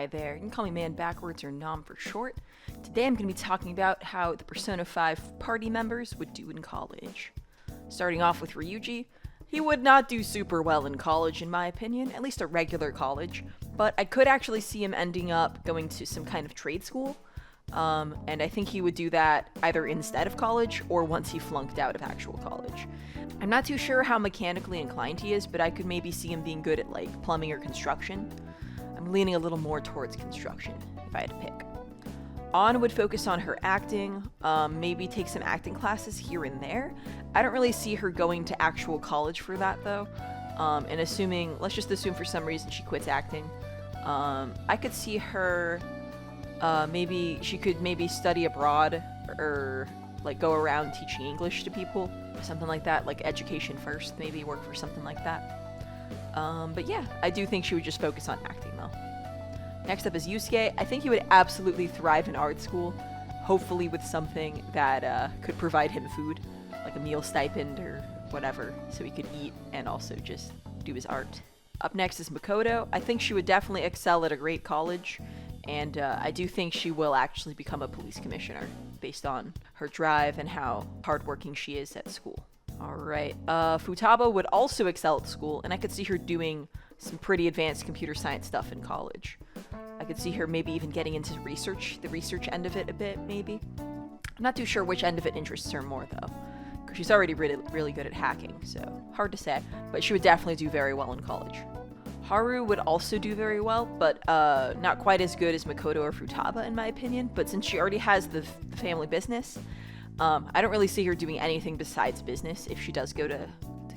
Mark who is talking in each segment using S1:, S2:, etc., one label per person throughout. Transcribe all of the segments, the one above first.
S1: there. You can call me Man Backwards or Nom for short. Today I'm going to be talking about how the Persona 5 party members would do in college. Starting off with Ryuji, he would not do super well in college in my opinion, at least a regular college, but I could actually see him ending up going to some kind of trade school, and I think he would do that either instead of college or once he flunked out of actual college. I'm not too sure how mechanically inclined he is, but I could maybe see him being good at like plumbing or construction. I'm leaning a little more towards construction if I had to pick. An would focus on her acting, maybe take some acting classes here and there. I don't really see her going to actual college for that though. And let's just assume for some reason she quits acting. I could see her, maybe she could study abroad or like go around teaching English to people, something like that, like education first, maybe work for something like that. But yeah, I do think she would just focus on acting though. Next up is Yusuke. I think he would absolutely thrive in art school, hopefully with something that could provide him food, like a meal stipend or whatever, so he could eat and also just do his art. Up next is Makoto. I think she would definitely excel at a great college, and I do think she will actually become a police commissioner based on her drive and how hardworking she is at school. Alright, Futaba would also excel at school, and I could see her doing some pretty advanced computer science stuff in college. I could see her maybe even getting into the research end of it a bit, maybe. I'm not too sure which end of it interests her more, though, because she's already really good at hacking, so hard to say, but she would definitely do very well in college. Haru would also do very well, but not quite as good as Makoto or Futaba, in my opinion, but since she already has the family business, I don't really see her doing anything besides business if she does go to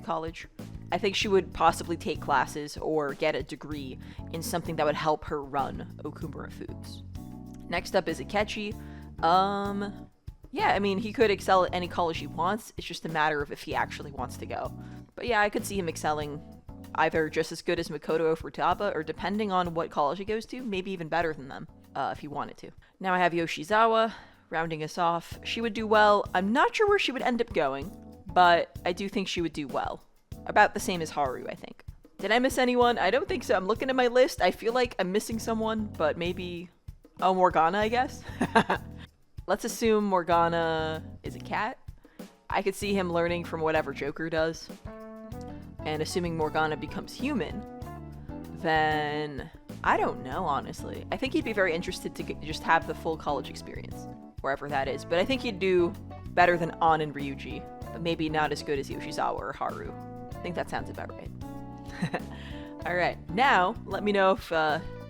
S1: college. I think she would possibly take classes or get a degree in something that would help her run Okumura Foods. Next up is Akechi. Yeah, I mean, he could excel at any college he wants. It's just a matter of if he actually wants to go. But yeah, I could see him excelling either just as good as Makoto or Futaba, or depending on what college he goes to, maybe even better than them, if he wanted to. Now I have Yoshizawa, rounding us off. She would do well. I'm not sure where she would end up going, but I do think she would do well. About the same as Haru, I think. Did I miss anyone? I don't think so. I'm looking at my list. I feel like I'm missing someone, but maybe... Oh, Morgana, I guess? Let's assume Morgana is a cat. I could see him learning from whatever Joker does. And assuming Morgana becomes human, then... I don't know, honestly. I think he'd be very interested to just have the full college experience, wherever that is. But I think he'd do better than An and Ryuji, but maybe not as good as Yoshizawa or Haru. I think that sounds about right. Alright, now let me know if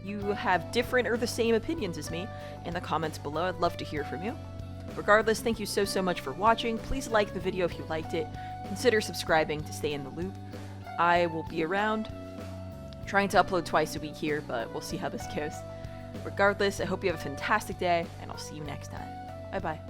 S1: you have different or the same opinions as me in the comments below. I'd love to hear from you. Regardless, thank you so much for watching. Please like the video if you liked it. Consider subscribing to stay in the loop. I will be around, trying to upload twice a week here, but we'll see how this goes. Regardless, I hope you have a fantastic day, and I'll see you next time. Bye bye.